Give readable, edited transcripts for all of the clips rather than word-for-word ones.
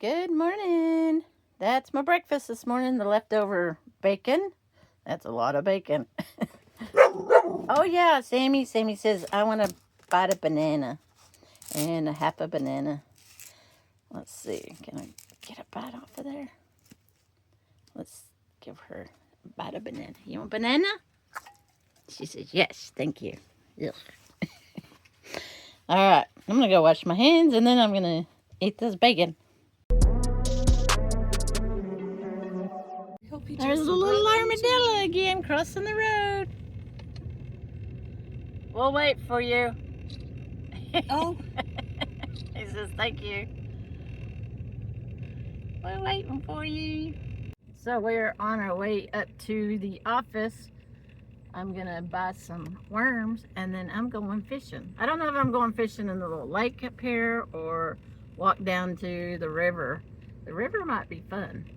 Good morning. That's my breakfast this morning, the leftover bacon. That's a lot of bacon. Oh yeah, Sammy says, I want to bite a banana and a half a banana. Let's see, can I get a bite off of there? Let's give her a bite of banana. You want banana? She says, yes, thank you. Ugh. All right, I'm going to go wash my hands and then I'm going to eat this bacon. There's a little armadillo again crossing the road. We'll wait for you. Oh. He says, thank you. We're waiting for you. So we're on our way up to the office. I'm gonna buy some worms and then I'm going fishing. I don't know if I'm going fishing in the little lake up here or walk down to the river. The river might be fun.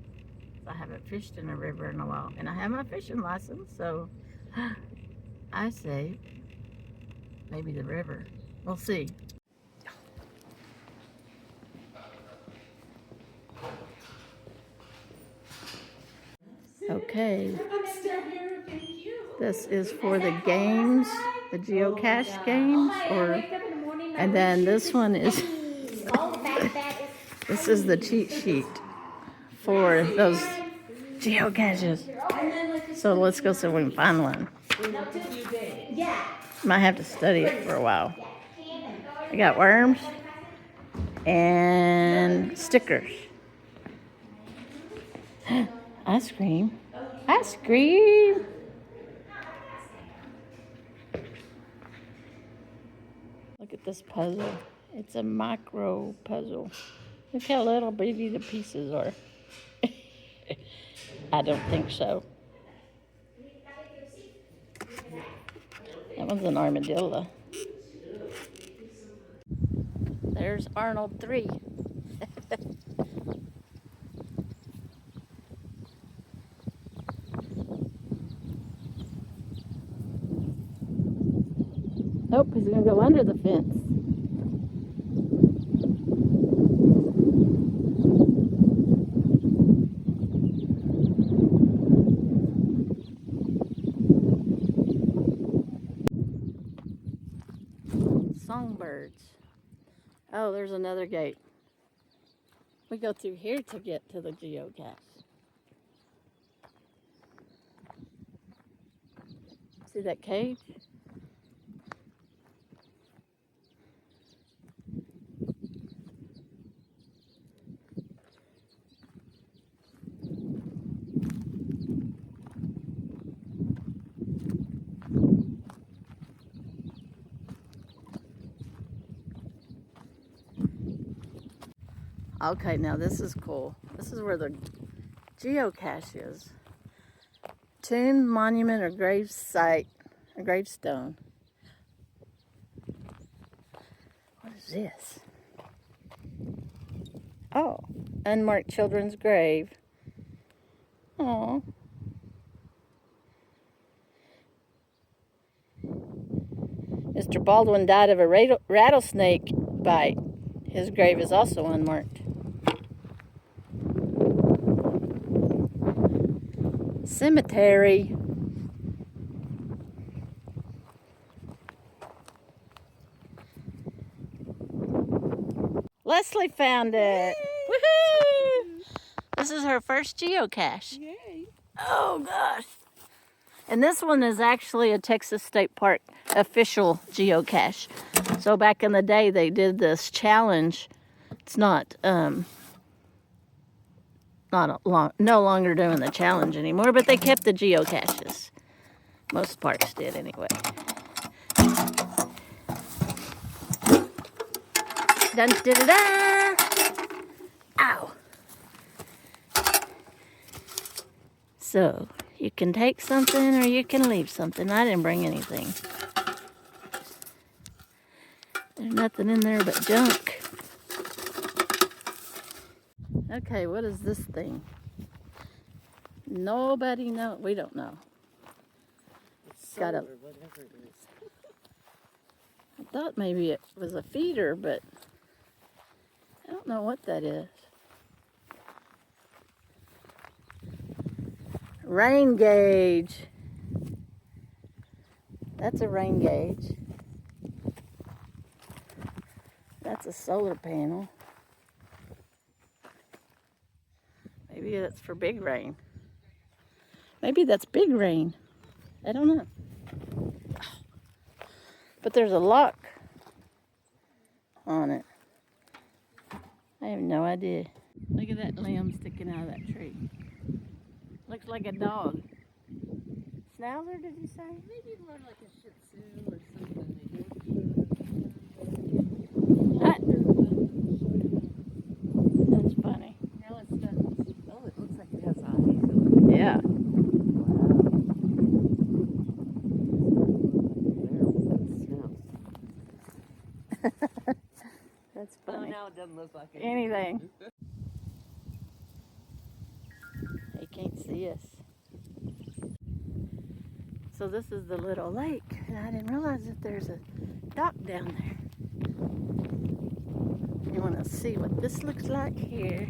I haven't fished in a river in a while and I have my fishing license, so I say maybe the river. We'll see. Okay. This is for the games, the geocache games, and then this one is this is the cheat sheet for those geocaches. So let's go see if we can find one. Might have to study it for a while. I got worms and stickers. Ice cream. Ice cream. Look at this puzzle. It's a micro puzzle. Look how little bitty the pieces are. I don't think so. That one's an armadillo. There's Arnold 3. Nope, he's gonna go under the fence. Songbirds. Oh, there's another gate. We go through here to get to the geocache. See that cage? Okay, now this is cool. This is where the geocache is. Tomb, monument, or grave site, a gravestone. What is this? Oh, unmarked children's grave. Oh. Mr. Baldwin died of a rattlesnake bite. His grave is also unmarked. Cemetery. Leslie found it. Woohoo! This is her first geocache. Yay. Oh gosh. And this one is actually a Texas State Park official geocache. So back in the day they did this challenge. It's not no longer doing the challenge anymore, but they kept the geocaches. Most parks did anyway. Dun, da, da, da. Ow. So, you can take something or you can leave something. I didn't bring anything. There's nothing in there but junk. Okay, what is this thing? Nobody knows. We don't know. It's got a... whatever it is. I thought maybe it was a feeder, but I don't know what that is. Rain gauge. That's a rain gauge. That's a solar panel. Maybe that's for big rain. Maybe that's big rain. I don't know. But there's a lock on it. I have no idea. Look at that limb sticking out of that tree. Looks like a dog. Schnauzer, did you say? Maybe more like a Shih Tzu or something. That's funny. Now it's done. Oh, it looks like it has eyes. Yeah. That's Oh, funny. now it doesn't look like Anything. They can't see us. So this is the little lake, and I didn't realize that there's a dock down there. You want to see what this looks like here?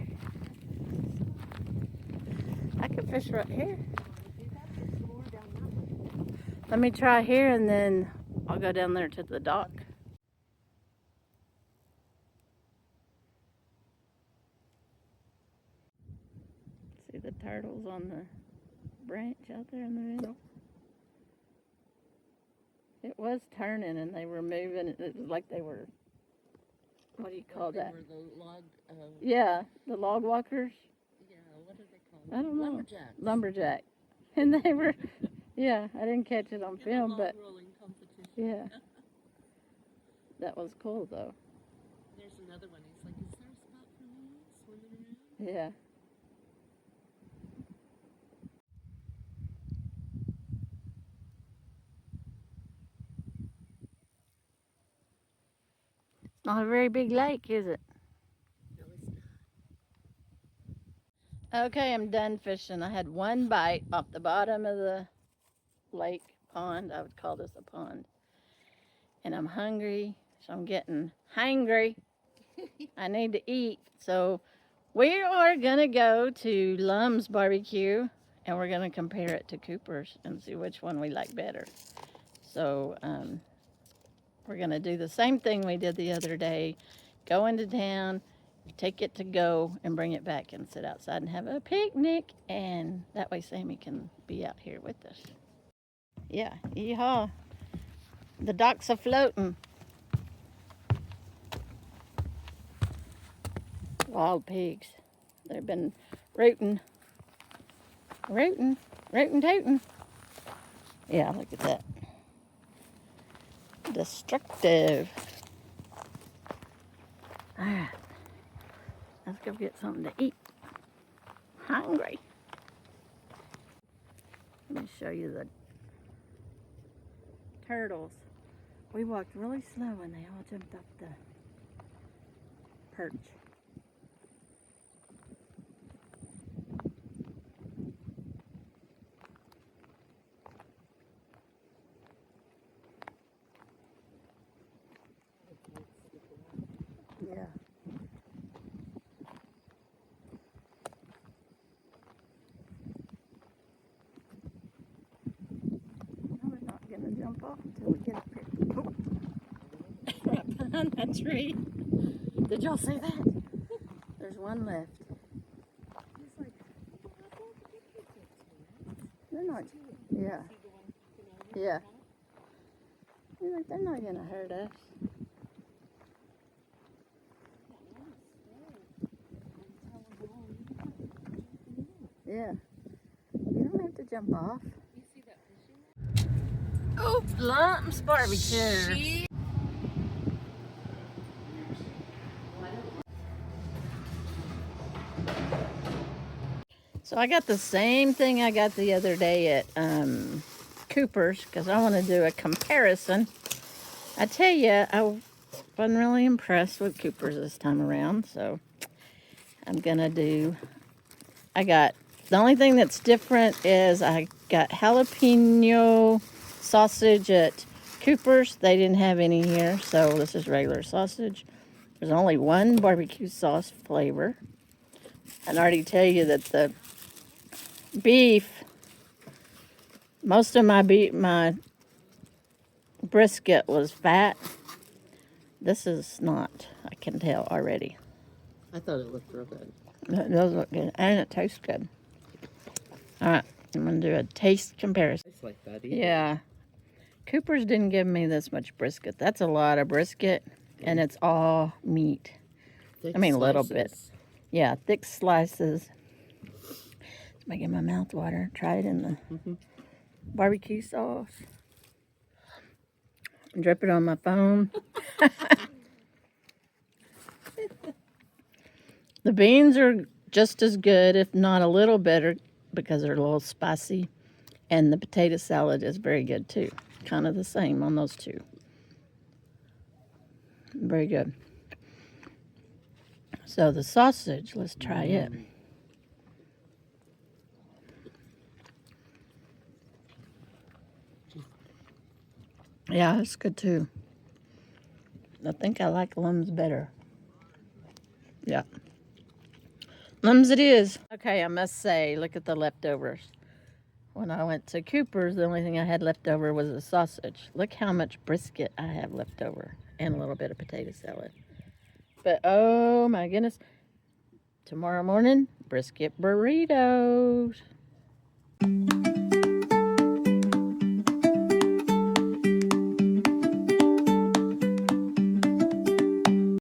I could fish right here. Let me try here, and then I'll go down there to the dock. See the turtles on the branch out there in the middle? It was turning and they were moving. It was like they were, what do you call that? Were the log, Yeah, the log walkers. yeah, what do they call them? I don't know. Lumberjacks. Lumberjack. And they were, yeah, I didn't catch it on film, log but rolling competition. yeah. That was cool though. There's another one. He's like, is there a spot for me swimming around? Yeah. Not a very big lake, is it? No, it's not. Okay, I'm done fishing. I had one bite off the bottom of the lake pond. I would call this a pond. And I'm hungry, so I'm getting hangry. I need to eat. So we are gonna go to Lum's BBQ and we're gonna compare it to Cooper's and see which one we like better. So we're gonna do the same thing we did the other day. Go into town, take it to go, and bring it back and sit outside and have a picnic. And that way Sammy can be out here with us. Yeah, yeehaw. The docks are floating. Wild pigs. They've been rooting, tooting. Yeah, look at that. Destructive. All right, let's go get something to eat. Hungry. Let me show you the turtles. We walked really slow and they all jumped up the perch. Yeah. No, we're not gonna jump off until we get up here. Oh. Right behind that tree. Did y'all see that? There's one left. He's like, They're not. Yeah. Yeah. You're like, they're not gonna hurt us. Yeah. You don't have to jump off. You see that fishing? Oh, Lum's barbecue. So I got the same thing I got the other day at Cooper's because I want to do a comparison. I tell you, I wasn't really impressed with Cooper's this time around, so I'm gonna do. The only thing that's different is I got jalapeno sausage at Cooper's. They didn't have any here, so this is regular sausage. There's only one barbecue sauce flavor. I already tell you that the beef Most of my brisket was fat. This is not. I can tell already. I thought it looked real good. It does look good, and it tastes good. All right, I'm gonna do a taste comparison. Tastes like that either. Yeah, Cooper's didn't give me this much brisket. That's a lot of brisket, and it's all meat. Thick I mean, a little bit. slices. Yeah, thick slices. It's making my mouth water. Try it in the barbecue sauce. Drip it on my phone. The beans are just as good, if not a little better, because they're a little spicy. And the potato salad is very good too. Kind of the same on those two. Very good. So the sausage, let's try it. Yeah, it's good too. I think I like Lum's better. Yeah. Lum's it is. Okay, I must say, look at the leftovers. When I went to Cooper's, the only thing I had left over was a sausage. Look how much brisket I have left over and a little bit of potato salad. But oh my goodness, tomorrow morning, brisket burritos.